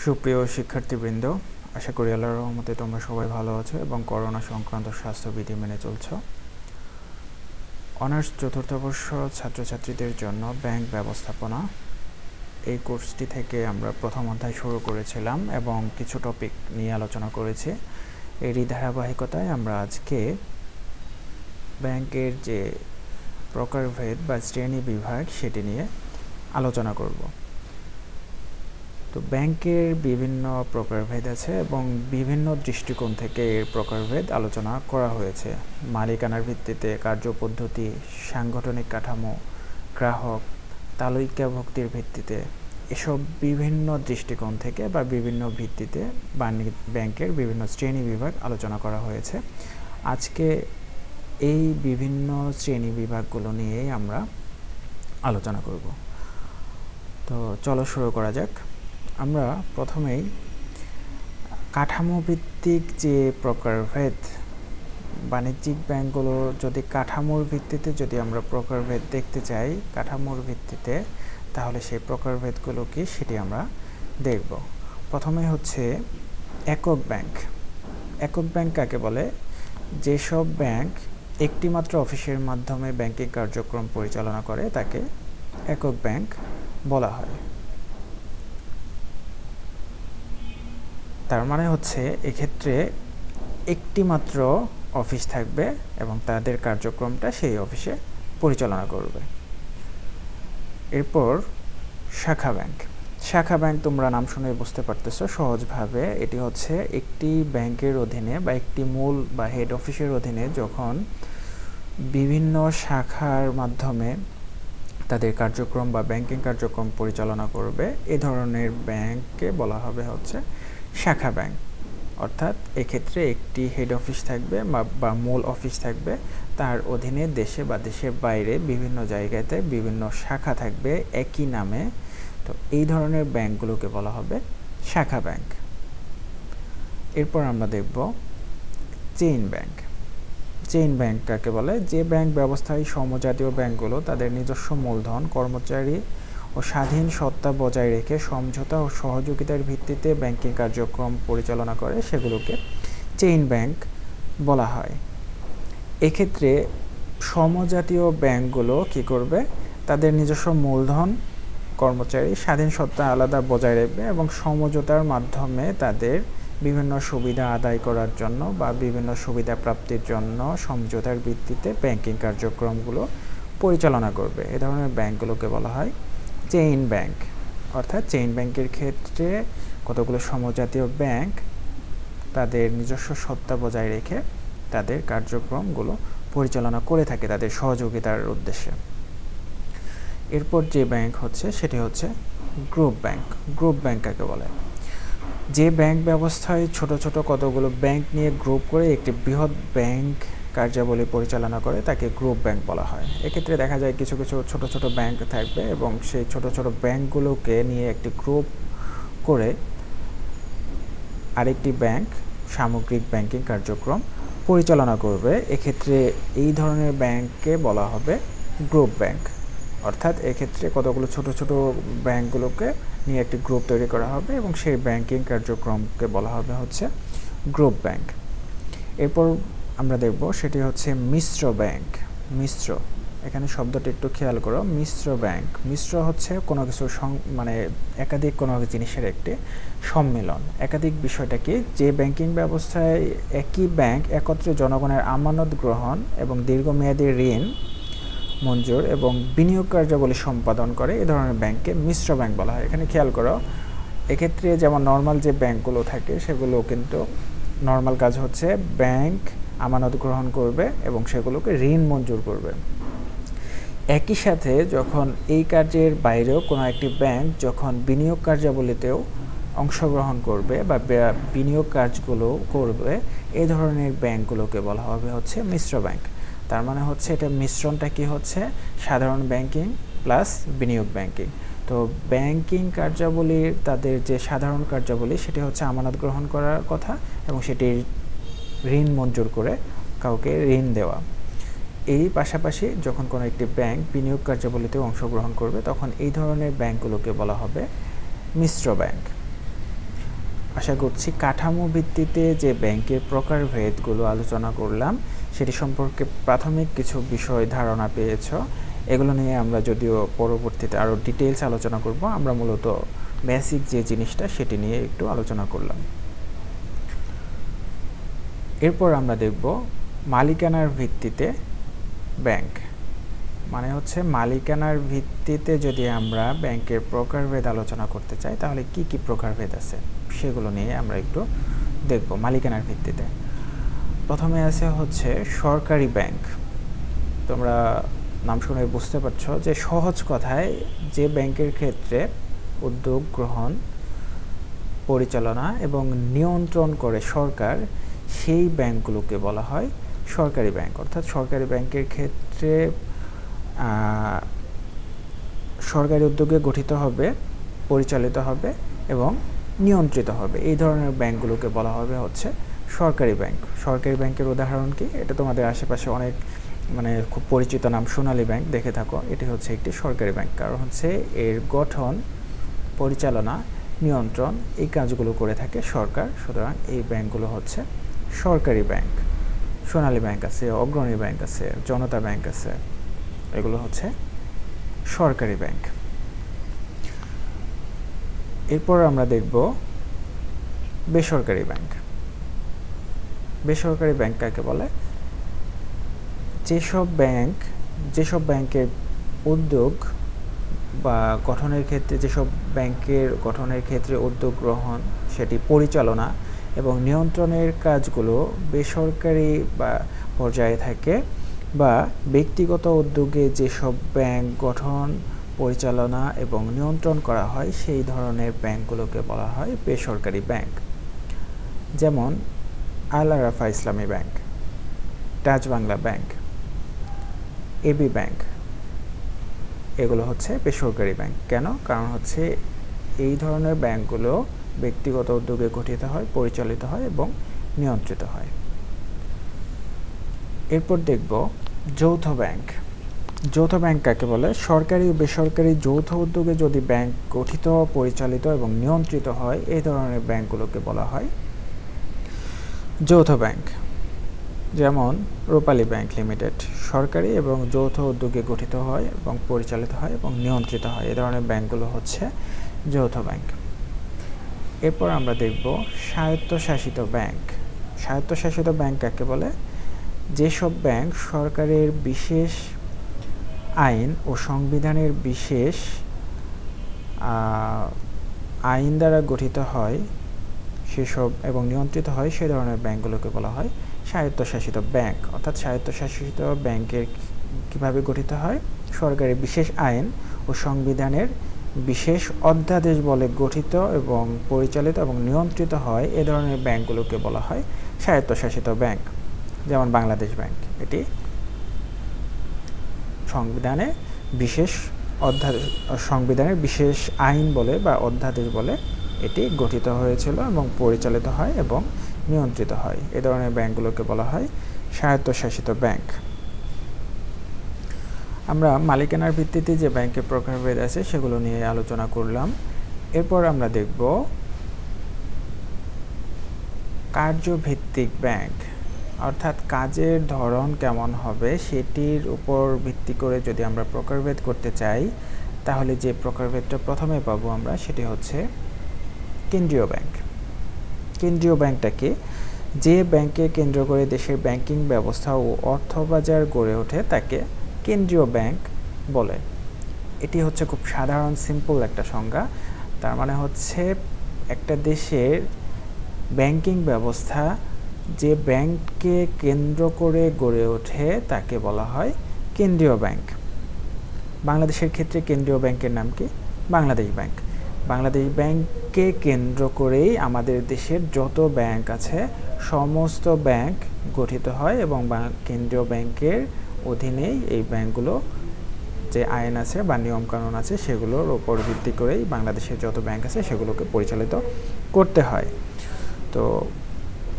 সুপ্রিয় শিক্ষার্থীবৃন্দ, আশা করি আল্লাহর রহমতে তোমরা সবাই ভালো আছো এবং করোনা সংক্রান্ত স্বাস্থ্যবিধি মেনে চলছো। অনার্স চতুর্থ বর্ষ ছাত্রছাত্রীদের জন্য ব্যাংক ব্যবস্থাপনা এই কোর্সটি থেকে আমরা প্রথম অধ্যায় শুরু করেছিলাম এবং কিছু টপিক নিয়ে আলোচনা করেছি। এরই ধারাবাহিকতায় আমরা আজকে ব্যাংকের যে প্রকারভেদ বা শ্রেণী বিভাগ সেটি নিয়ে আলোচনা করব। তো ব্যাংকের বিভিন্ন প্রকারভেদ আছে এবং বিভিন্ন দৃষ্টিকোণ থেকে এর প্রকারভেদ আলোচনা করা হয়েছে। মালিকানার ভিত্তিতে, কার্যপদ্ধতি, সাংগঠনিক কাঠামো, গ্রাহক, তালুক্যভুক্তির ভিত্তিতে, এসব বিভিন্ন দৃষ্টিকোণ থেকে বা বিভিন্ন ভিত্তিতে ব্যাংকের বিভিন্ন শ্রেণী বিভাগ আলোচনা করা হয়েছে। আজকে এই বিভিন্ন শ্রেণী বিভাগগুলো নিয়েই আমরা আলোচনা করব। তো চলো শুরু করা যাক। আমরা প্রথমেই কাঠামো ভিত্তিক যে প্রকারভেদ, বাণিজ্যিক ব্যাংকগুলো যদি কাঠামোর ভিত্তিতে যদি আমরা প্রকারভেদ দেখতে চাই কাঠামোর ভিত্তিতে, তাহলে সেই প্রকারভেদগুলো কি সেটি আমরা দেখব। প্রথমে হচ্ছে একক ব্যাংক। একক ব্যাংক কাকে বলে? যেসব ব্যাংক একটি মাত্র অফিসের মাধ্যমে ব্যাংকিং কার্যক্রম পরিচালনা করে তাকে একক ব্যাংক বলা হয়। তার মানে হচ্ছে এক্ষেত্রে একটি মাত্র অফিস থাকবে এবং তাদের কার্যক্রমটা সেই অফিসে পরিচালনা করবে। এরপর শাখা ব্যাংক। শাখা ব্যাংক তোমরা নাম শুনে বুঝতে পারতেছো সহজভাবে, এটি হচ্ছে একটি ব্যাংকের অধীনে বা একটি মূল বা হেড অফিসের অধীনে যখন বিভিন্ন শাখার মাধ্যমে তাদের কার্যক্রম বা ব্যাংকিং কার্যক্রম পরিচালনা করবে, এ ধরনের ব্যাংককে বলা হবে হচ্ছে শাখা ব্যাংক। অর্থাৎ এক্ষেত্রে একটি হেড অফিস থাকবে বা মূল অফিস থাকবে, তার অধীনে দেশে বা দেশের বাইরে বিভিন্ন জায়গাতে বিভিন্ন শাখা থাকবে একই নামে। তো এই ধরনের ব্যাংকগুলোকে বলা হবে শাখা ব্যাংক। এরপর আমরা দেখব চেইন ব্যাংক। চেইন ব্যাংক কাকে বলে? যে ব্যাংক ব্যবস্থায় সমজাতীয় ব্যাংকগুলো তাদের নিজস্ব মূলধন, কর্মচারী ও স্বাধীন সত্তা বজায় রেখে সমঝোতা ও সহযোগিতার ভিত্তিতে ব্যাংকিং কার্যক্রম পরিচালনা করে সেগুলোকে চেইন ব্যাংক বলা হয়। এক্ষেত্রে সমজাতীয় ব্যাংকগুলো কি করবে? তাদের নিজস্ব মূলধন, কর্মচারী, স্বাধীন সত্তা আলাদা বজায় রাখবে এবং সমঝোতার মাধ্যমে তাদের বিভিন্ন সুবিধা আদায় করার জন্য বা বিভিন্ন সুবিধা প্রাপ্তির জন্য সমঝোতার ভিত্তিতে ব্যাংকিং কার্যক্রমগুলো পরিচালনা করবে। এ ধরনের ব্যাংকগুলোকে বলা হয় চেইন ব্যাংক। অর্থাৎ চেইন ব্যাংকের ক্ষেত্রে কতগুলো সমজাতীয় ব্যাংক তাদের নিজস্ব সত্তা বজায় রেখে তাদের কার্যক্রমগুলো পরিচালনা করে থাকে তাদের সহযোগিতার উদ্দেশ্যে। এরপর যে ব্যাংক হচ্ছে সেটি হচ্ছে গ্রুপ ব্যাংক। গ্রুপ ব্যাংক কাকে বলে? যে ব্যাংক ব্যবস্থায় ছোট ছোট কতগুলো ব্যাংক নিয়ে গ্রুপ করে একটি বৃহৎ ব্যাংক কার্যাবলী পরিচালনা করে তাকে গ্রুপ ব্যাংক বলা হয়। এক্ষেত্রে দেখা যায় কিছু কিছু ছোট ছোট ব্যাংক থাকবে এবং সেই ছোট ছোট ব্যাংকগুলোকে নিয়ে একটি গ্রুপ করে আরেকটি ব্যাংক সামগ্রিক ব্যাংকিং কার্যক্রম পরিচালনা করবে। এক্ষেত্রে এই ধরনের ব্যাংককে বলা হবে গ্রুপ ব্যাংক। অর্থাৎ এক্ষেত্রে কতগুলো ছোট ছোট ব্যাংকগুলোকে নিয়ে একটি গ্রুপ তৈরি করা হবে এবং সেই ব্যাংকিং কার্যক্রমকে বলা হবে হচ্ছে গ্রুপ ব্যাংক। এরপর আমরা দেখব সেটি হচ্ছে মিশ্র ব্যাংক। মিশ্র, এখানে শব্দটা একটু খেয়াল করো। মিশ্র ব্যাংক, মিশ্র হচ্ছে কোনো কিছু মানে একাধিক কোনো জিনিসের একটি সম্মিলন। একাধিক বিষয়টা কি? যে ব্যাংকিং ব্যবস্থায় একই ব্যাংক একত্রে জনগণের আমানত গ্রহণ এবং দীর্ঘমেয়াদী ঋণ মঞ্জুর এবং বিনিয়োগ কার্যাবলী সম্পাদন করে, এ ধরনের ব্যাংককে মিশ্র ব্যাংক বলা হয়। এখানে খেয়াল করো, এক্ষেত্রে যেমন নর্মাল যে ব্যাংকগুলো থাকে সেগুলো কিন্তু নর্মাল কাজ হচ্ছে ব্যাংক আমানত গ্রহণ করবে এবং সেগুলোকে ঋণ মঞ্জুর করবে। একই সাথে যখন এই কার্যের বাইরেও কোনো একটি ব্যাংক যখন বিনিয়োগ কার্যাবলীতেও অংশগ্রহণ করবে বা বিনিয়োগ কাজগুলো করবে, এই ধরনের ব্যাংকগুলোকে বলা হবে হচ্ছে মিশ্র ব্যাংক। তার মানে হচ্ছে এটা মিশ্রণটা কি হচ্ছে? সাধারণ ব্যাংকিং প্লাস বিনিয়োগ ব্যাংকিং। তো ব্যাংকিং কার্যাবলীর তাদের যে সাধারণ কার্যাবলী সেটি হচ্ছে আমানত গ্রহণ করার কথা এবং সেটি ঋণ মঞ্জুর করে কাউকে ঋণ দেওয়া। এই পাশাপাশি যখন কোনো একটি ব্যাংক বিনিয়োগ কার্যাবলীতে অংশগ্রহণ করবে তখন এই ধরনের ব্যাংকগুলোকে বলা হবে মিশ্র ব্যাংক। আশা করছি কাঠামো ভিত্তিতে যে ব্যাংকের প্রকারভেদগুলো আলোচনা করলাম সেটি সম্পর্কে প্রাথমিক কিছু বিষয় ধারণা পেয়েছ। এগুলো নিয়ে আমরা যদিও পরবর্তীতে আরও ডিটেইলস আলোচনা করব, আমরা মূলত বেসিক যে জিনিসটা সেটি নিয়ে একটু আলোচনা করলাম। এরপর আমরা দেখব মালিকানার ভিত্তিতে ব্যাংক। মানে হচ্ছে মালিকানার ভিত্তিতে যদি আমরা ব্যাংকের প্রকারভেদ আলোচনা করতে চাই তাহলে কি কি প্রকারভেদ আছে সেগুলো নিয়ে আমরা একটু দেখব মালিকানার ভিত্তিতে। প্রথমে আছে হচ্ছে সরকারি ব্যাংক। তোমরা নাম শুনে বুঝতে পারছো যে সহজ কথায় যে ব্যাংকের ক্ষেত্রে উদ্যোগ গ্রহণ, পরিচালনা এবং নিয়ন্ত্রণ করে সরকার, সেই ব্যাংকগুলোকে বলা হয় সরকারি ব্যাংক। অর্থাৎ সরকারি ব্যাংকের ক্ষেত্রে সরকারি উদ্যোগে গঠিত হবে, পরিচালিত হবে এবং নিয়ন্ত্রিত হবে, এই ধরনের ব্যাংকগুলোকে বলা হবে হচ্ছে সরকারি ব্যাংক। সরকারি ব্যাংকের উদাহরণ কি? এটা তোমাদের আশেপাশে অনেক খুব পরিচিত নাম সোনালী ব্যাংক দেখে থাকো। এটি হচ্ছে একটি সরকারি ব্যাংক, কারণ হচ্ছে এর গঠন, পরিচালনা, নিয়ন্ত্রণ এই কাজগুলো করে থাকে সরকার। সুতরাং এই ব্যাংকগুলো হচ্ছে সরকারি ব্যাংক। সোনালী ব্যাংক আছে, অগ্রণী ব্যাংক আছে, জনতা ব্যাংক আছে, এগুলো হচ্ছে সরকারি ব্যাংক। এরপর আমরা দেখব বেসরকারি ব্যাংক। বেসরকারি ব্যাংক কাকে বলে? যেসব ব্যাংকের উদ্যোগ বা গঠনের ক্ষেত্রে, যেসব ব্যাংকের গঠনের ক্ষেত্রে উদ্যোগ গ্রহণ, সেটি পরিচালনা এবং নিয়ন্ত্রণের কাজগুলো বেসরকারি বা পর্যায়ে থাকে, বা ব্যক্তিগত উদ্যোগে যেসব ব্যাংক গঠন, পরিচালনা এবং নিয়ন্ত্রণ করা হয় সেই ধরনের ব্যাংকগুলোকে বলা হয় বেসরকারি ব্যাংক। যেমন Al Arafah Islami bank, Dutch Bangla bank, AB bank, এগুলো হচ্ছে বেসরকারি ব্যাংক। কেন? কারণ হচ্ছে এই ধরনের ব্যাংকগুলো ব্যক্তিগত উদ্যোগে গঠিত হয়, পরিচালিত হয় এবং নিয়ন্ত্রিত হয়। এরপর দেখব যৌথ ব্যাংক। যৌথ ব্যাংক কাকে বলে? সরকারি ও বেসরকারি যৌথ উদ্যোগে যদি ব্যাংক গঠিত, পরিচালিত এবং নিয়ন্ত্রিত হয়, এই ধরনের ব্যাংকগুলোকে বলা হয় যৌথ ব্যাংক। যেমন রূপালী ব্যাংক লিমিটেড সরকারি এবং যৌথ উদ্যোগে গঠিত হয় এবং পরিচালিত হয় এবং নিয়ন্ত্রিত হয়, এই ধরনের ব্যাংকগুলো হচ্ছে যৌথ ব্যাংক। এরপর আমরা দেখব স্বায়ত্তশাসিত ব্যাংক। স্বায়ত্তশাসিত ব্যাংক কাকে বলে? যেসব ব্যাংক সরকারের বিশেষ আইন ও সংবিধানের বিশেষ আইন দ্বারা গঠিত হয় সেসব এবং নিয়ন্ত্রিত হয়, সেই ধরনের ব্যাংকগুলোকে বলা হয় স্বায়ত্তশাসিত ব্যাংক। অর্থাৎ স্বায়ত্তশাসিত ব্যাংকের কিভাবে গঠিত হয়? সরকারের বিশেষ আইন ও সংবিধানের বিশেষ অধ্যাদেশ বলে গঠিত এবং পরিচালিত এবং নিয়ন্ত্রিত হয়, এ ধরনের ব্যাংকগুলোকে বলা হয় স্বায়ত্তশাসিত ব্যাংক। যেমন বাংলাদেশ ব্যাংক, এটি সংবিধানের বিশেষ আইন বলে বা অধ্যাদেশ বলে এটি গঠিত হয়েছিল এবং পরিচালিত হয় এবং নিয়ন্ত্রিত হয়, এ ধরনের ব্যাংকগুলোকে বলা হয় স্বায়ত্তশাসিত ব্যাংক। আমরা মালিকানার ভিত্তিতে যে ব্যাংকের প্রকারভেদ আছে সেগুলো নিয়ে আলোচনা করলাম। এরপর আমরা দেখব কার্যভিত্তিক ব্যাংক, অর্থাৎ কাজের ধরন কেমন হবে সেটির উপর ভিত্তি করে যদি আমরা প্রকারভেদ করতে চাই তাহলে যে প্রকারভেদটা প্রথমে পাবো আমরা সেটি হচ্ছে কেন্দ্রীয় ব্যাংক। কেন্দ্রীয় ব্যাংকটা কি? যে ব্যাংকে কেন্দ্র করে দেশের ব্যাংকিং ব্যবস্থা ও অর্থবাজার গড়ে ওঠে তাকে কেন্দ্রীয় ব্যাংক বলে। এটি হচ্ছে খুব সাধারণ সিম্পল একটা সংজ্ঞা। তার মানে হচ্ছে একটা দেশের ব্যাংকিং ব্যবস্থা যে ব্যাংককে কেন্দ্র করে গড়ে ওঠে তাকে বলা হয় কেন্দ্রীয় ব্যাংক। বাংলাদেশের ক্ষেত্রে কেন্দ্রীয় ব্যাংকের নাম কি? বাংলাদেশ ব্যাংক। বাংলাদেশ ব্যাংককে কেন্দ্র করেই আমাদের দেশের যত ব্যাংক আছে সমস্ত ব্যাংক গঠিত হয় এবং কেন্দ্রীয় ব্যাংকের অধীনেই এই ব্যাংকগুলো যে আইন আছে বা নিয়মকানুন আছে সেগুলোর উপর ভিত্তি করেই বাংলাদেশের যত ব্যাংক আছে সেগুলোকে পরিচালিত করতে হয়। তো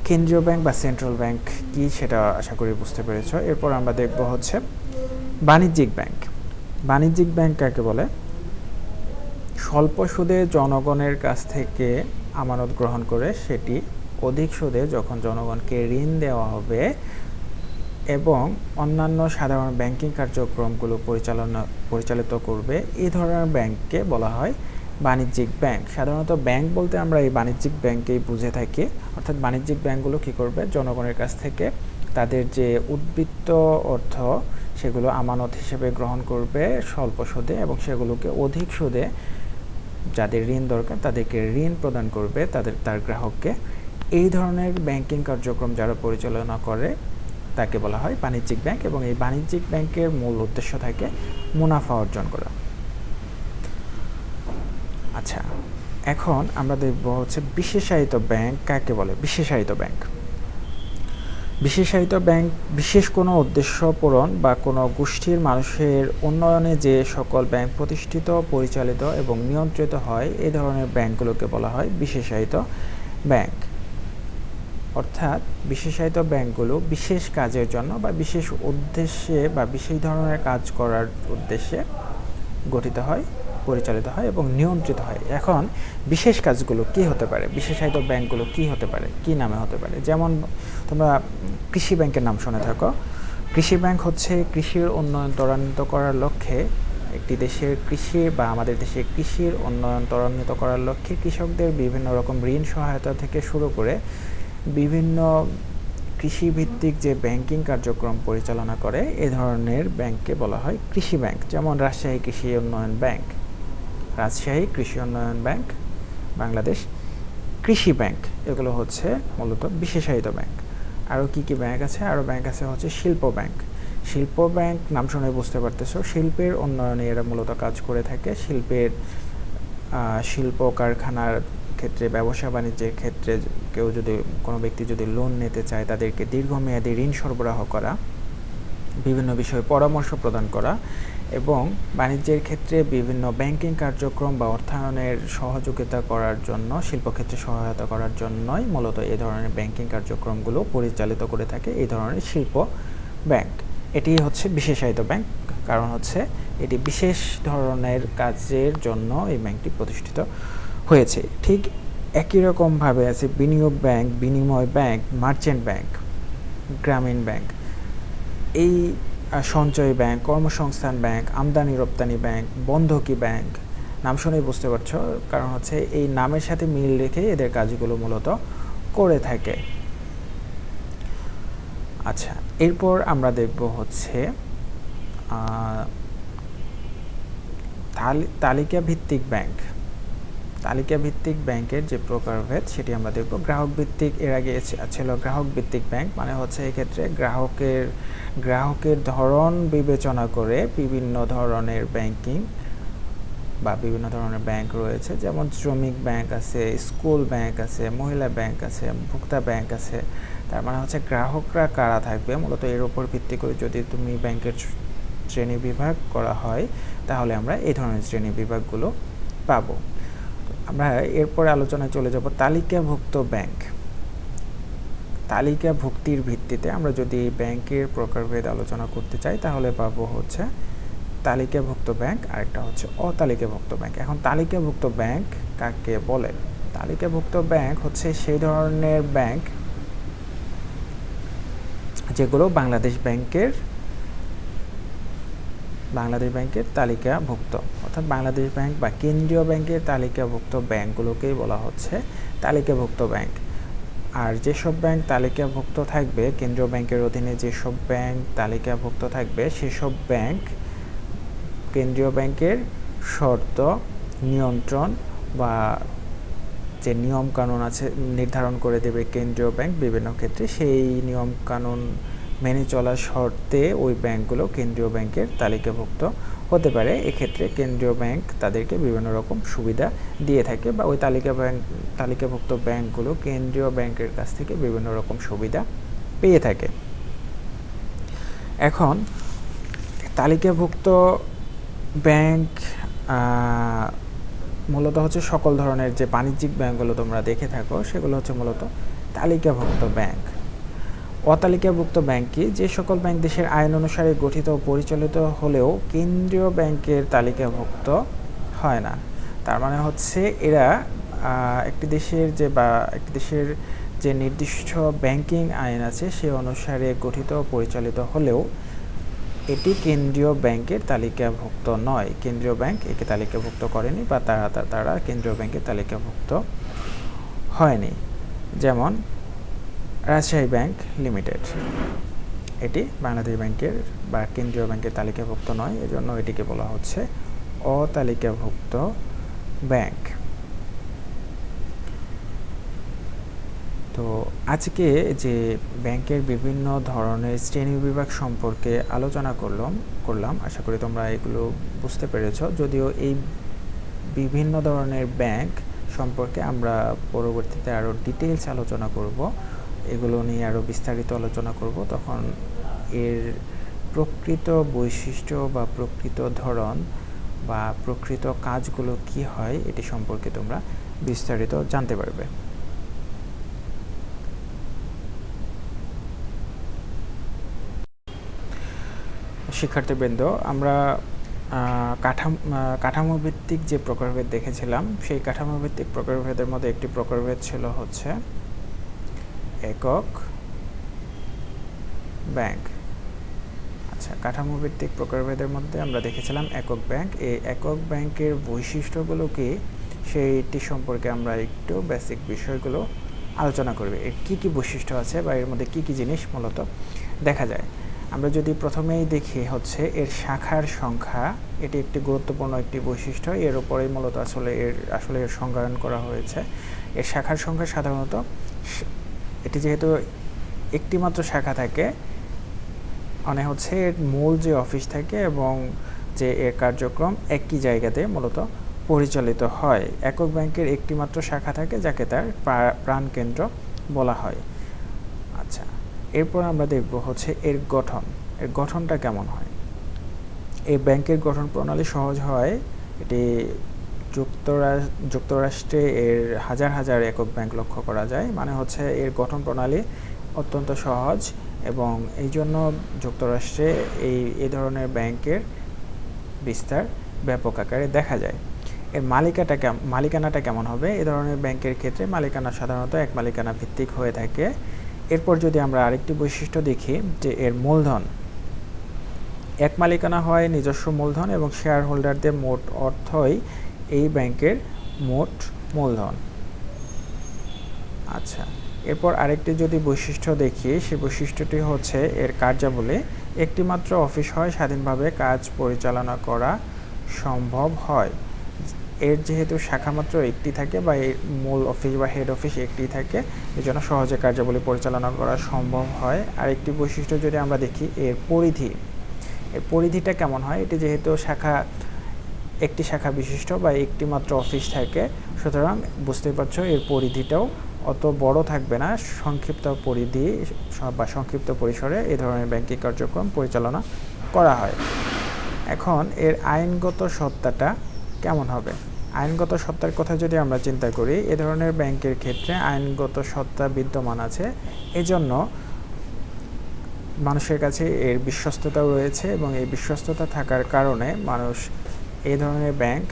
কেন্দ্রীয় ব্যাংক বা সেন্ট্রাল ব্যাংক কি সেটা আশা করি বুঝতে পেরেছ। এরপর আমরা দেখব হচ্ছে বাণিজ্যিক ব্যাংক। বাণিজ্যিক ব্যাংক কাকে বলে? স্বল্প সুদে জনগণের কাছ থেকে আমানত গ্রহণ করে সেটি অধিক সুদে যখন জনগণকে ঋণ দেওয়া হবে এবং অন্যান্য সাধারণ ব্যাংকিং কার্যক্রমগুলো পরিচালিত করবে, এই ধরনের ব্যাংককে বলা হয় বাণিজ্যিক ব্যাংক। সাধারণত ব্যাংক বলতে আমরা এই বাণিজ্যিক ব্যাংকেই বুঝে থাকি। অর্থাৎ বাণিজ্যিক ব্যাংকগুলো কী করবে, জনগণের কাছ থেকে তাদের যে উদ্বৃত্ত অর্থ সেগুলো আমানত হিসেবে গ্রহণ করবে স্বল্প সুদে এবং সেগুলোকে অধিক সুদে যাদের ঋণ দরকার তাদেরকে ঋণ প্রদান করবে তার গ্রাহককে। এই ধরনের ব্যাংকিং কার্যক্রম যারা পরিচালনা করে তাকে বলা হয় বাণিজ্যিক ব্যাংক এবং এই বাণিজ্যিক ব্যাংকের মূল উদ্দেশ্য থাকে মুনাফা অর্জন করা। আচ্ছা, এখন আমরা দেখব হচ্ছে বিশেষায়িত ব্যাংক কাকে বলে। বিশেষায়িত ব্যাংক বিশেষ কোনো উদ্দেশ্য পূরণ বা কোনো গোষ্ঠীর মানুষের উন্নয়নে যে সকল ব্যাংক প্রতিষ্ঠিত, পরিচালিত এবং নিয়ন্ত্রিত হয়, এই ধরনের ব্যাংকগুলোকে বলা হয় বিশেষায়িত ব্যাংক। অর্থাৎ বিশেষায়িত ব্যাংকগুলো বিশেষ কাজের জন্য বা বিশেষ উদ্দেশ্যে বা বিশেষ ধরনের কাজ করার উদ্দেশ্যে গঠিত হয়, পরিচালিত হয় এবং নিয়ন্ত্রিত হয়। এখন বিশেষ কাজগুলো কি হতে পারে, বিশেষায়িত ব্যাংকগুলো কি হতে পারে, কি নামে হতে পারে? যেমন তোমরা কৃষি ব্যাংকের নাম শুনে থাকো। কৃষি ব্যাংক হচ্ছে কৃষির উন্নয়ন ত্বরান্বিত করার লক্ষ্যে একটি দেশের কৃষি বা আমাদের দেশের কৃষির উন্নয়ন ত্বরান্বিত করার লক্ষ্যে কৃষকদের বিভিন্ন রকম ঋণ সহায়তা থেকে শুরু করে বিভিন্ন কৃষিভিত্তিক যে ব্যাংকিং কার্যক্রম পরিচালনা করে এ ধরনের ব্যাংককে বলা হয় কৃষি ব্যাংক। যেমন রাজশাহী কৃষি উন্নয়ন ব্যাংক, রাজশাহী কৃষি উন্নয়ন ব্যাংক, বাংলাদেশ কৃষি ব্যাংক, এগুলো হচ্ছে মূলত বিশেষায়িত ব্যাংক। আরও কি কি ব্যাংক আছে? আরও ব্যাংক আছে হচ্ছে শিল্প ব্যাংক। শিল্প ব্যাংক নাম শুনে বুঝতে পারতেছো, শিল্পের উন্নয়নে এরা মূলত কাজ করে থাকে। শিল্প কারখানার ক্ষেত্রে, ব্যবসা বাণিজ্যের ক্ষেত্রে কোনো ব্যক্তি যদি লোন নিতে চায় তাদেরকে দীর্ঘমেয়াদী ঋণ সরবরাহ করা, বিভিন্ন বিষয়ে পরামর্শ প্রদান করা এবং বাণিজ্যের ক্ষেত্রে বিভিন্ন ব্যাংকিং কার্যক্রম বা অর্থায়নের সহযোগিতা করার জন্য, শিল্পক্ষেত্রে সহায়তা করার জন্যই মূলত এই ধরনের ব্যাংকিং কার্যক্রমগুলো পরিচালিত করে থাকে এই ধরনের শিল্প ব্যাংক। এটি হচ্ছে বিশেষায়িত ব্যাংক, কারণ হচ্ছে এটি বিশেষ ধরনের কাজের জন্য এই ব্যাংকটি প্রতিষ্ঠিত হয়েছে। ঠিক একই রকমভাবে আছে বিনিয়োগ ব্যাংক, বিনিময় ব্যাংক, মার্চেন্ট ব্যাংক, গ্রামীণ ব্যাংক, এই সঞ্চয় ব্যাংক, কর্মসংস্থান ব্যাংক, আমদানি রপ্তানি ব্যাংক, বন্ধকি ব্যাংক। নাম শুনেই বুঝতে পারছো, কারণ হচ্ছে এই নামের সাথে মিল রেখে এদের কাজগুলো মূলত করে থাকে। আচ্ছা, এরপর আমরা দেখব হচ্ছে তালিকা ভিত্তিক ব্যাংক। তালিকা ভিত্তিক ব্যাংকের যে প্রকারভেদ সেটি আমরা দেখব। গ্রাহক ভিত্তিক, এর আগে ছিল গ্রাহক ভিত্তিক ব্যাংক, মানে হচ্ছে এক্ষেত্রে গ্রাহকের ধরন বিবেচনা করে বিভিন্ন ধরনের ব্যাংকিং বা বিভিন্ন ধরনের ব্যাংক রয়েছে। যেমন শ্রমিক ব্যাংক আছে, স্কুল ব্যাংক আছে, মহিলা ব্যাংক আছে, ভোক্তা ব্যাংক আছে। তার মানে হচ্ছে গ্রাহকরা কারা থাকবে মূলত এর উপর ভিত্তি করে যদি তুমি ব্যাংকের শ্রেণী বিভাগ করা হয় তাহলে আমরা এই ধরনের শ্রেণী বিভাগগুলো পাবো। আমরা এরপরে আলোচনায় চলে যাব তালিকাভুক্ত ব্যাংক। তালিকাভুক্তির ভিত্তিতে আমরা যদি ব্যাংকের প্রকারভেদ আলোচনা করতে চাই তাহলে পাবো হচ্ছে তালিকাভুক্ত ব্যাংক, আরেকটা হচ্ছে অতালিকাভুক্ত ব্যাংক। এখন তালিকাভুক্ত ব্যাংক কাকে বলে? তালিকাভুক্ত ব্যাংক হচ্ছে সেই ধরনের ব্যাংক যেগুলো বাংলাদেশ ব্যাংকের তালিকাভুক্ত, অর্থাৎ বাংলাদেশ ব্যাংক বা কেন্দ্রীয় ব্যাংকের তালিকাভুক্ত ব্যাংকগুলোকেই বলা হচ্ছে তালিকাভুক্ত ব্যাংক। আর যেসব ব্যাংক তালিকাভুক্ত থাকবে, কেন্দ্রীয় ব্যাংকের অধীনে যেসব ব্যাংক তালিকাভুক্ত থাকবে সেসব ব্যাংক কেন্দ্রীয় ব্যাংকের শর্ত, নিয়ন্ত্রণ বা যে নিয়মকানুন আছে নির্ধারণ করে দেবে কেন্দ্রীয় ব্যাংক বিভিন্ন ক্ষেত্রে, সেই নিয়মকানুন মেনে চলার শর্তে ওই ব্যাংকগুলো কেন্দ্রীয় ব্যাংকের তালিকাভুক্ত হতে পারে। এক্ষেত্রে কেন্দ্রীয় ব্যাংক তাদেরকে বিভিন্ন রকম সুবিধা দিয়ে থাকে বা ওই তালিকাভুক্ত ব্যাংকগুলো কেন্দ্রীয় ব্যাংকের কাছ থেকে বিভিন্ন রকম সুবিধা পেয়ে থাকে। এখন তালিকাভুক্ত ব্যাংক মূলত হচ্ছে সকল ধরনের যে বাণিজ্যিক ব্যাংকগুলো তোমরা দেখে থাকো সেগুলো হচ্ছে মূলত তালিকাভুক্ত ব্যাংক। অতালিকাভুক্ত ব্যাংক কি? যে সকল ব্যাংক দেশের আইন অনুসারে গঠিত ও পরিচালিত হলেও কেন্দ্রীয় ব্যাংকের তালিকাভুক্ত হয় না। তার মানে হচ্ছে এরা একটি দেশের যে নির্দিষ্ট ব্যাংকিং আইন আছে সে অনুসারে গঠিত ও পরিচালিত হলেও এটি কেন্দ্রীয় ব্যাংকের তালিকাভুক্ত নয়। কেন্দ্রীয় ব্যাংক একে তালিকাভুক্ত করেনি বা তারা কেন্দ্রীয় ব্যাংকের তালিকাভুক্ত হয়নি। যেমন রাজশাহী ব্যাংক লিমিটেড, এটি বাংলাদেশ ব্যাংকের বা কেন্দ্রীয় ব্যাংকের তালিকাভুক্ত নয়, এজন্য এটিকে বলা হচ্ছে অতালিকাভুক্ত ব্যাংক। তো আজকে যে ব্যাংকের বিভিন্ন ধরনের শ্রেণীবিভাগ সম্পর্কে আলোচনা করলাম, আশা করি তোমরা এগুলো বুঝতে পেরেছ। যদিও এই বিভিন্ন ধরনের ব্যাংক সম্পর্কে আমরা পরবর্তীতে আরও ডিটেইলস আলোচনা করব, এগুলো নিয়ে আরও বিস্তারিত আলোচনা করব। তখন এর প্রকৃত বৈশিষ্ট্য বা প্রকৃত ধরন বা প্রকৃত কাজগুলো কি হয় এটি সম্পর্কে তোমরা বিস্তারিত জানতে পারবে। শিক্ষার্থীবৃন্দ, আমরা কাঠামোভিত্তিক যে প্রকারভেদ দেখেছিলাম, সেই কাঠামোভিত্তিক প্রকারভেদের মধ্যে একটি প্রকারভেদ ছিল হচ্ছে একক ব্যাংক। আচ্ছা, কাঠামোভিত্তিক প্রকারভেদের মধ্যে আমরা দেখেছিলাম একক ব্যাংক। এই একক ব্যাংকের বৈশিষ্ট্যগুলো কি সেইটি সম্পর্কে আমরা একটু বেসিক বিষয়গুলো আলোচনা করব। এর কী কী বৈশিষ্ট্য আছে বা এর মধ্যে কী কী জিনিস মূলত দেখা যায়। আমরা যদি প্রথমেই দেখি হচ্ছে এর শাখার সংখ্যা, এটি একটি গুরুত্বপূর্ণ একটি বৈশিষ্ট্য। এর উপরেই মূলত আসলে এর সংজ্ঞায়ন করা হয়েছে। এর শাখার সংখ্যা সাধারণত, এটি যেহেতু একটি মাত্র শাখা থাকে, মানে হচ্ছে এর মূল যে অফিস থাকে এবং যে এর কার্যক্রম একই জায়গাতে মূলত পরিচালিত হয়। একক ব্যাংকের একটি মাত্র শাখা থাকে যাকে তার প্রাণকেন্দ্র বলা হয়। আচ্ছা, এরপর আমরা দেখব হচ্ছে এর গঠনটা কেমন হয়। এই ব্যাংকের গঠন প্রণালী সহজ হয়। এটি যুক্তরাষ্ট্রে এর হাজার হাজার একক ব্যাংক লক্ষ্য করা যায়। মানে হচ্ছে এর গঠন প্রণালী অত্যন্ত সহজ এবং এই জন্য যুক্তরাষ্ট্রে এই ধরনের ব্যাংকের বিস্তার ব্যাপক আকারে দেখা যায়। এর মালিকানাটা কেমন হবে? এ ধরনের ব্যাংকের ক্ষেত্রে মালিকানা সাধারণত এক মালিকানা ভিত্তিক হয়ে থাকে। এরপর যদি আমরা আরেকটি বৈশিষ্ট্য দেখি যে এর মূলধন, এক মালিকানা হয় নিজস্ব মূলধন এবং শেয়ার হোল্ডারদের মোট অর্থই এই ব্যাংকের মোট মূলধন। আচ্ছা, এরপর আরেকটি যদি বৈশিষ্ট্য দেখি, সেই বৈশিষ্ট্যটি হচ্ছে এর কার্যাবলী। একটি মাত্র অফিস হয়, স্বাধীনভাবে কাজ পরিচালনা করা সম্ভব হয়। এর যেহেতু শাখা মাত্র একটি থাকে বা এর মূল অফিস বা হেড অফিস একটি থাকে, এজন্য সহজে কার্যাবলী পরিচালনা করা সম্ভব হয়। আরেকটি বৈশিষ্ট্য যদি আমরা দেখি এর পরিধিটা কেমন হয়। এটি যেহেতু একটি শাখা বিশিষ্ট বা একটি মাত্র অফিস থাকে, সুতরাং বুঝতেই পারছো এর পরিধিটাও অত বড় থাকবে না। সংক্ষিপ্ত পরিধি বা সংক্ষিপ্ত পরিসরে এই ধরনের ব্যাংকিং কার্যক্রম পরিচালনা করা হয়। এখন এর আইনগত সত্তাটা কেমন হবে? আইনগত সত্তার কথা যদি আমরা চিন্তা করি, এ ধরনের ব্যাংকের ক্ষেত্রে আইনগত সত্তা বিদ্যমান আছে, এজন্য মানুষের কাছে এর বিশ্বস্ততাও রয়েছে এবং এই বিশ্বস্ততা থাকার কারণে মানুষ এই ধরনের ব্যাংক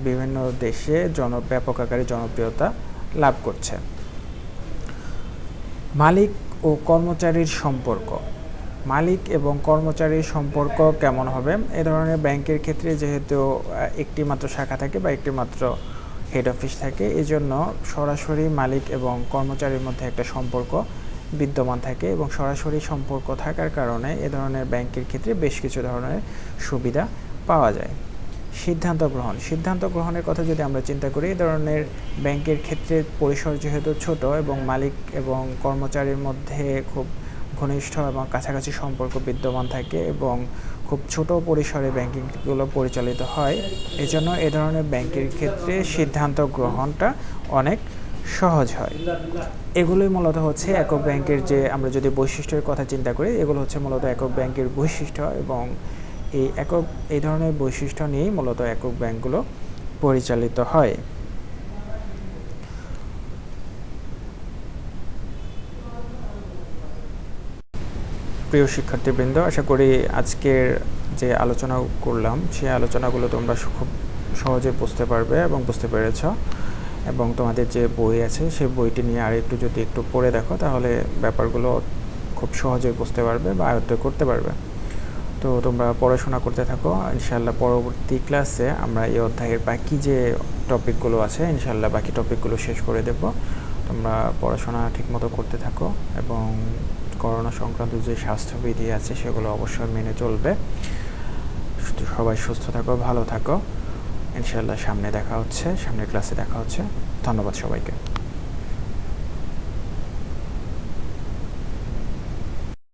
বিভিন্ন দেশে ব্যাপক আকারে জনপ্রিয়তা লাভ করছে। মালিক ও কর্মচারীর সম্পর্ক, মালিক এবং কর্মচারীর সম্পর্ক কেমন হবে? এ ধরনের ব্যাংকের ক্ষেত্রে যেহেতু একটি মাত্র শাখা থাকে বা একটি মাত্র হেড অফিস থাকে, এজন্য সরাসরি মালিক এবং কর্মচারীর মধ্যে একটা সম্পর্ক বিদ্যমান থাকে এবং সরাসরি সম্পর্ক থাকার কারণে এ ধরনের ব্যাংকের ক্ষেত্রে বেশ কিছু ধরনের সুবিধা পাওয়া যায়। সিদ্ধান্ত গ্রহণের কথা যদি আমরা চিন্তা করি, এই ধরনের ব্যাংকের ক্ষেত্রে পরিসর যেহেতু ছোট এবং মালিক এবং কর্মচারীর মধ্যে খুব ঘনিষ্ঠ এবং কাছাকাছি সম্পর্ক বিদ্যমান থাকে এবং খুব ছোট পরিসরে ব্যাংকিংগুলো পরিচালিত হয়, এজন্য এ ধরনের ব্যাংকের ক্ষেত্রে সিদ্ধান্ত গ্রহণটা অনেক সহজ হয়। এগুলোই মূলত হচ্ছে একক ব্যাংকের, যে আমরা যদি বৈশিষ্ট্যের কথা চিন্তা করি, এগুলো হচ্ছে মূলত একক ব্যাংকের বৈশিষ্ট্য এবং এই ধরনের বৈশিষ্ট্য নিয়েই মূলত একক ব্যাংকগুলো পরিচালিত হয়। প্রিয় শিক্ষার্থীবৃন্দ, আশা করি আজকের যে আলোচনা করলাম সেই আলোচনাগুলো তোমরা খুব সহজে বুঝতে পারবে এবং বুঝতে পেরেছ। এবং তোমাদের যে বই আছে সেই বইটি নিয়ে আর একটু পড়ে দেখো, তাহলে ব্যাপারগুলো খুব সহজেই বুঝতে পারবে বা আয়ত্ত করতে পারবে। তো তোমরা পড়াশোনা করতে থাকো, ইনশাআল্লাহ পরবর্তী ক্লাসে আমরা এই অধ্যায়ের বাকি যে টপিকগুলো আছে ইনশাআল্লাহ বাকি টপিকগুলো শেষ করে দেব। তোমরা পড়াশোনা ঠিকমতো করতে থাকো এবং করোনা সংক্রান্ত যে স্বাস্থ্যবিধি আছে সেগুলো অবশ্যই মেনে চলবে। সবাই সুস্থ থাকো, ভালো থাকো। ইনশাআল্লাহ সামনের ক্লাসে দেখা হচ্ছে। ধন্যবাদ সবাইকে।